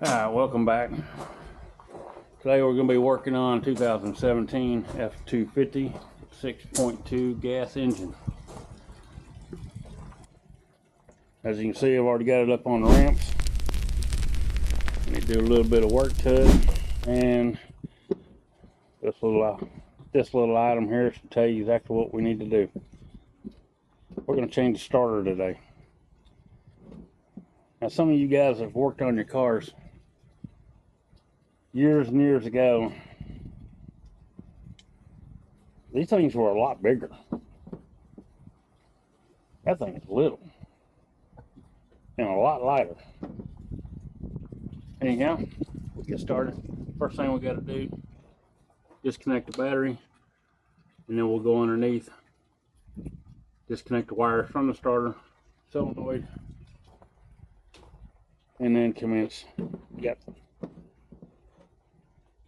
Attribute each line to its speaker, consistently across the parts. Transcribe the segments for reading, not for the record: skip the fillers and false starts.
Speaker 1: Alright, welcome back. Today we're going to be working on 2017 F-250 6.2 gas engine. As you can see, I've already got it up on the ramps. I need to do a little bit of work to it, and this little item here should tell you exactly what we need to do. We're going to change the starter today. Now, some of you guys have worked on your cars years and years ago. These things were a lot bigger. That thing is little and a lot lighter. Anyhow, we'll get started. First thing we got to do, disconnect the battery, and then we'll go underneath, disconnect the wires from the starter, solenoid, and then commence. Got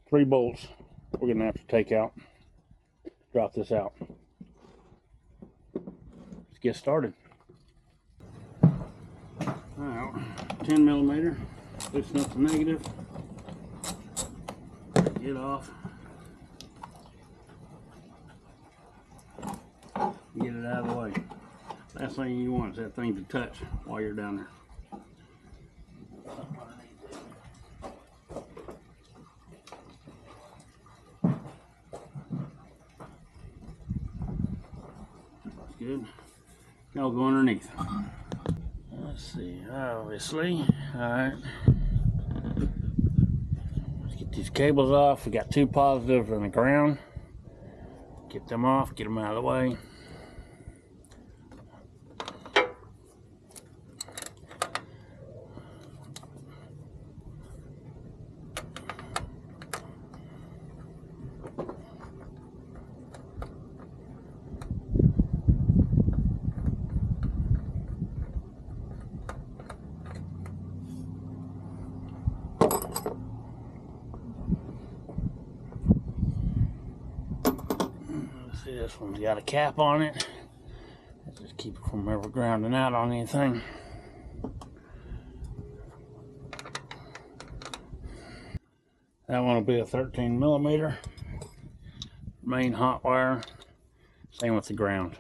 Speaker 1: 3 bolts we're gonna have to take out, drop this out. Let's get started. Alright, 10mm, loosen up the negative, get off, get it out of the way. Last thing you want is that thing to touch while you're down there. Good. Now we'll go underneath. Let's see, obviously. Alright. Let's get these cables off. We got 2 positives on the ground. Get them off, get them out of the way. See, this one's got a cap on it. Just keep it from ever grounding out on anything. That one will be a 13mm main hot wire. Same with the ground.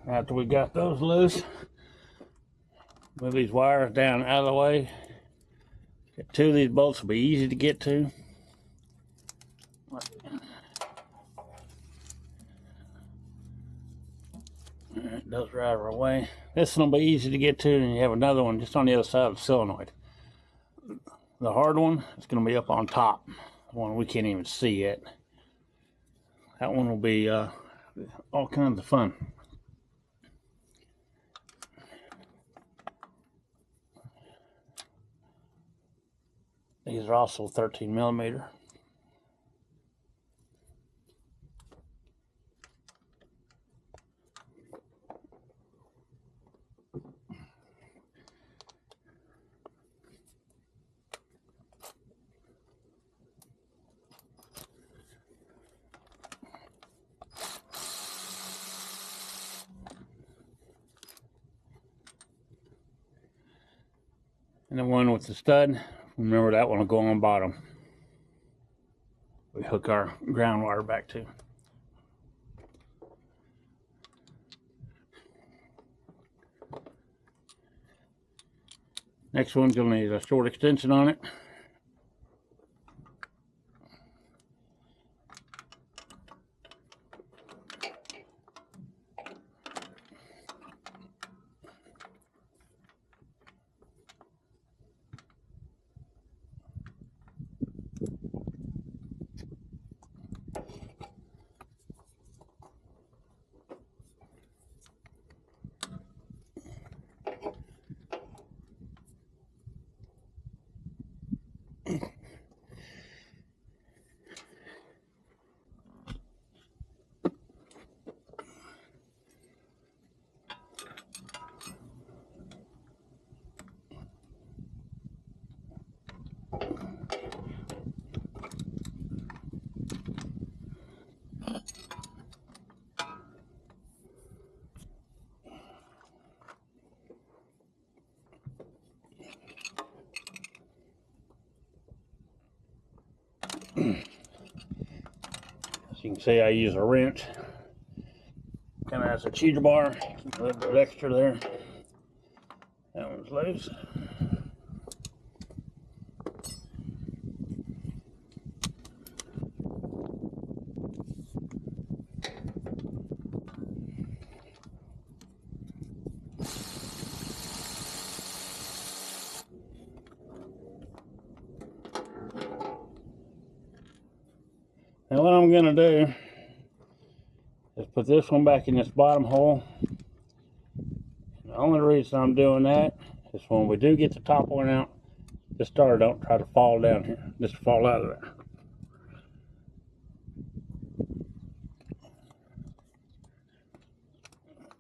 Speaker 1: After we got those loose, move these wires down out of the way. 2 of these bolts will be easy to get to. Alright, those right out of our way. This one will be easy to get to, and you have another one just on the other side of the solenoid. The hard one is going to be up on top, the one we can't even see yet. That one will be all kinds of fun. These are also 13mm. And the one with the stud, remember that one will go on bottom. We hook our ground wire back to. Next one's gonna need a short extension on it. As you can see, I use a wrench, kind of has a cheater bar, a little bit extra there. That one's loose. Now what I'm gonna do is put this one back in this bottom hole. And the only reason I'm doing that is when we do get the top one out, the starter don't try to fall down here, just fall out of there.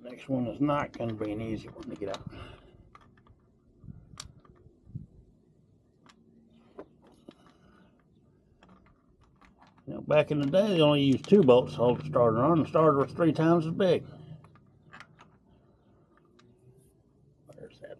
Speaker 1: Next one is not gonna be an easy one to get out. You know, back in the day, they only used 2 bolts to hold the starter on. The starter was 3 times as big. There's that.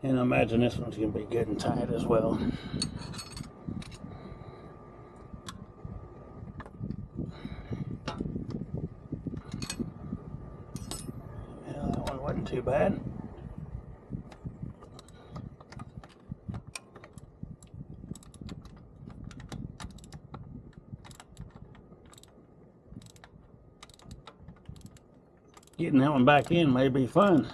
Speaker 1: And I imagine this one's going to be good and tight as well. Yeah, that one wasn't too bad. Getting that one back in may be fun.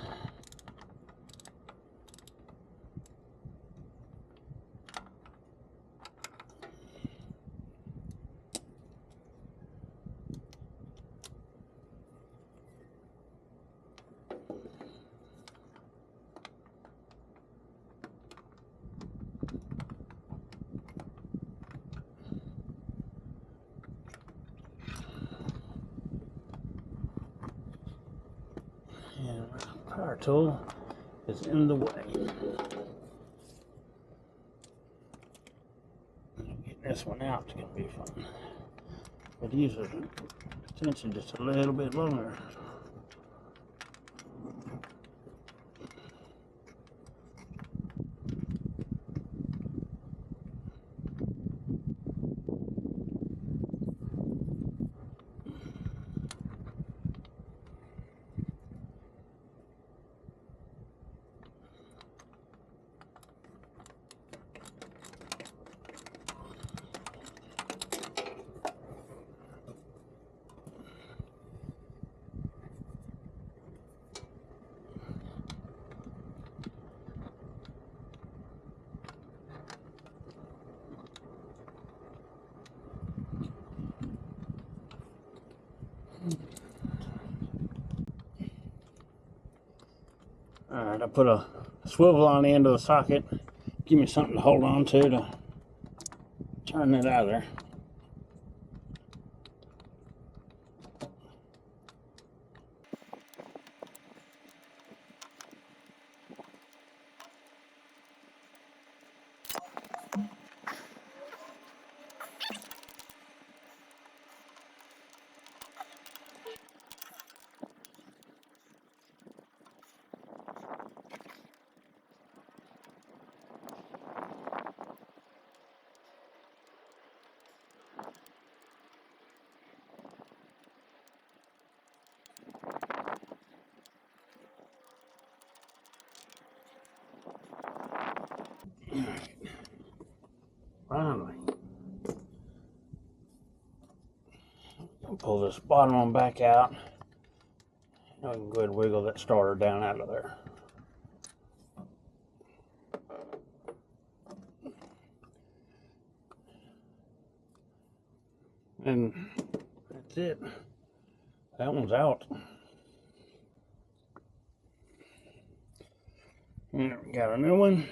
Speaker 1: And my power tool is in the way. Getting this one out is going to be fun. But use the extension just a little bit longer. Alright, I put a swivel on the end of the socket. Give me something to hold on to turn it out of there. Finally. Pull this bottom one back out. Now we can go ahead and wiggle that starter down out of there. And that's it. That one's out. And we got a new one.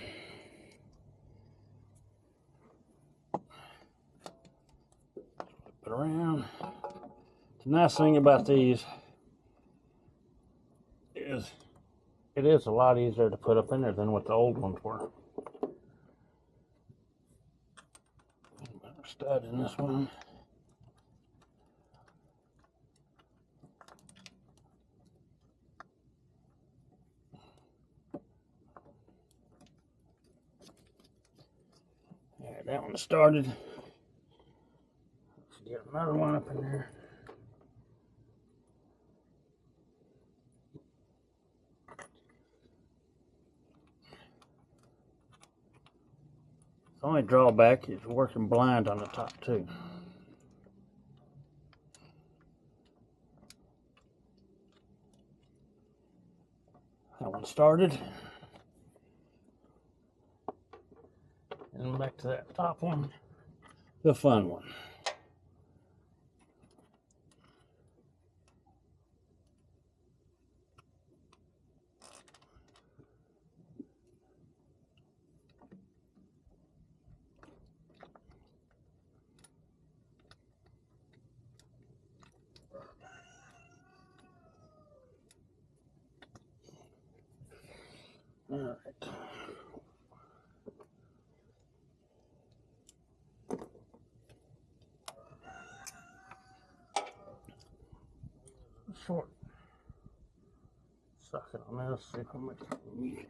Speaker 1: Flip it around. The nice thing about these is it is a lot easier to put up in there than what the old ones were. Better stud in this one. Alright, that one started. Let's get another one up in there. The only drawback is working blind on the top too. That one started. And back to that top one, the fun one. All right. Short socket on this, see if I make it neat.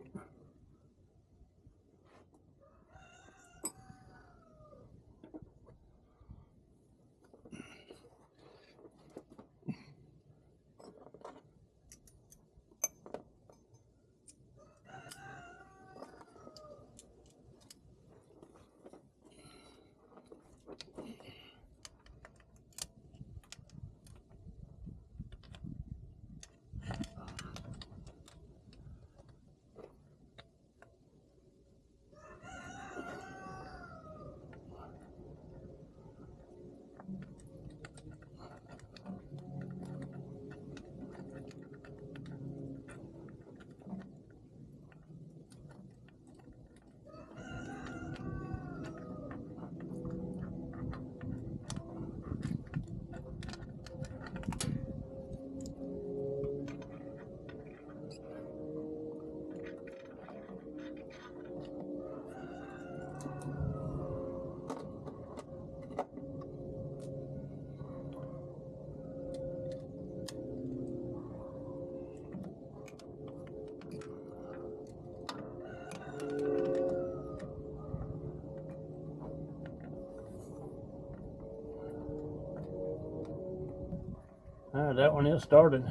Speaker 1: All right, that one is started.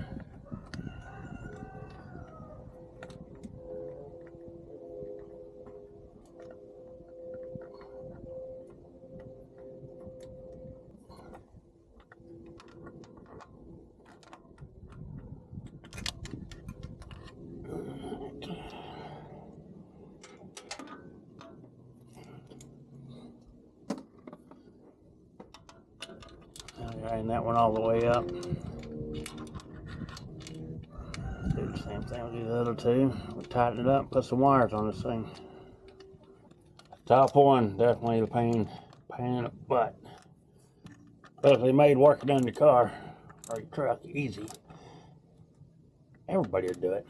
Speaker 1: Line that one all the way up. Do the same thing with these other two. We'll tighten it up, put some wires on this thing. Top one, definitely the pain in the butt. Especially made working on your car or your truck easy. Everybody would do it.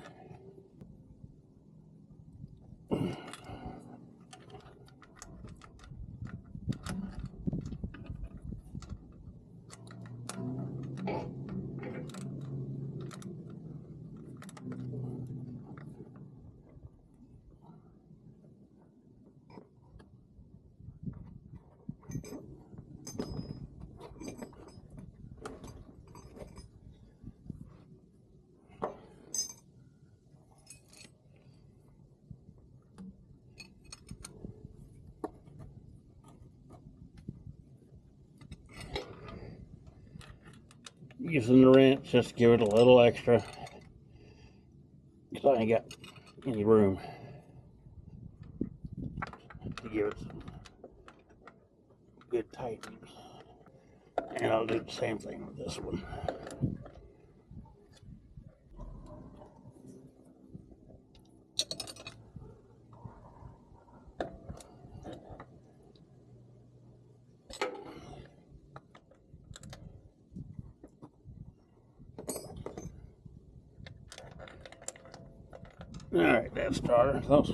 Speaker 1: Using the wrench just to give it a little extra, because I ain't got any room to give it some good tightening. And I'll do the same thing with this one. Alright, that starter. Those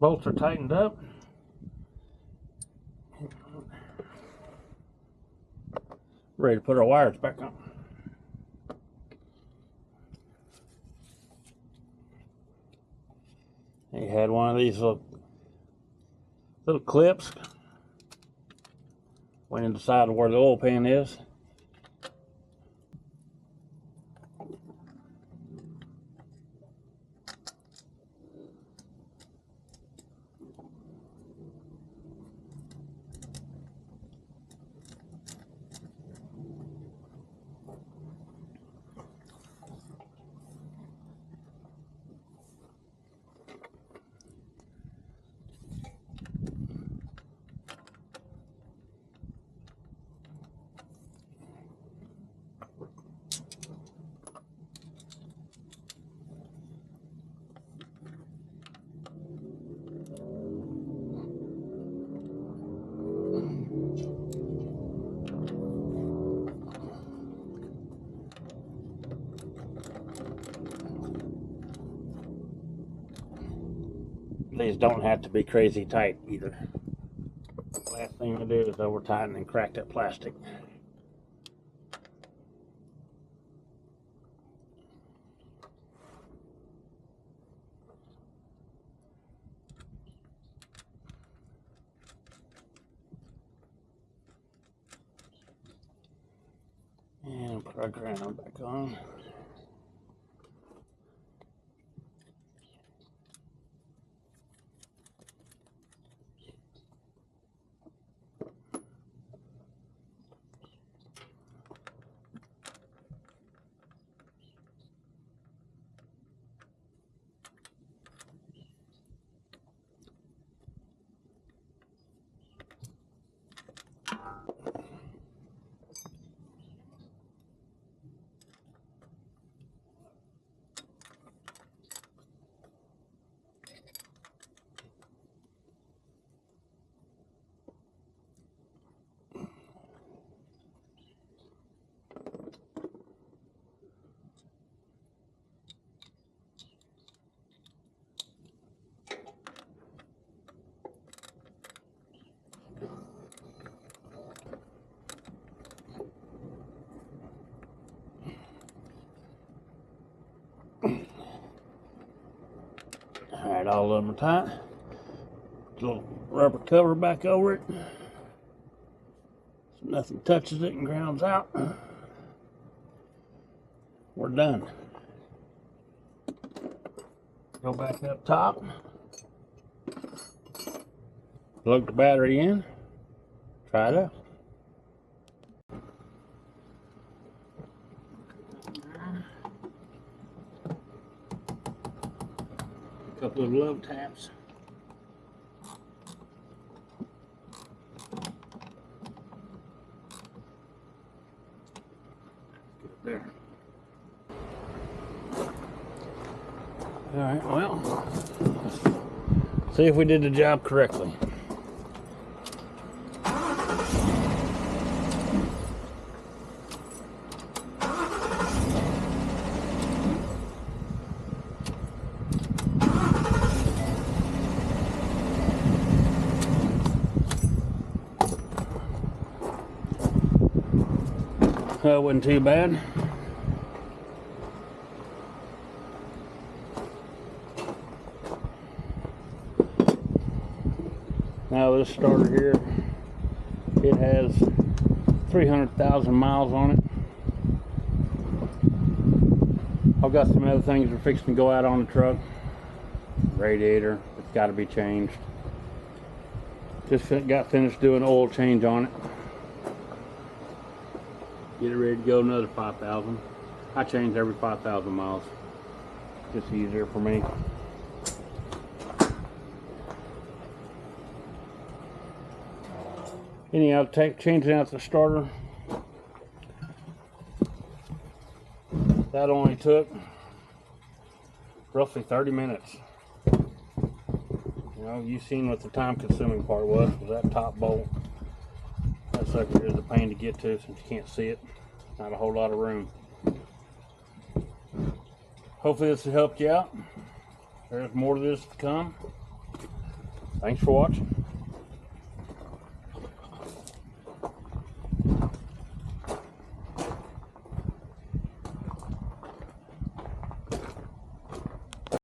Speaker 1: bolts are tightened up. Ready to put our wires back on. He had one of these little clips. Went in the side of where the oil pan is. These don't have to be crazy tight either. Last thing to do is over tighten and crack that plastic. And put our ground back on. Alright, all of them are tight. Put a little rubber cover back over it so nothing touches it and grounds out. We're done. Go back up top. Plug the battery in. Try it out. A couple of love taps. Get it there. Alright, well, see if we did the job correctly. That wasn't too bad. Now this starter here, it has 300,000 miles on it. I've got some other things that are fixing to go out on the truck. Radiator, it's got to be changed. Just got finished doing an oil change on it. Get it ready to go another 5,000. I change every 5,000 miles. Just easier for me. Anyhow, changing out the starter, that only took roughly 30 minutes. You know, you've seen what the time consuming part was that top bolt. That sucker is a pain to get to since you can't see it. Not a whole lot of room. Hopefully this has helped you out. There's more to this to come. Thanks for watching.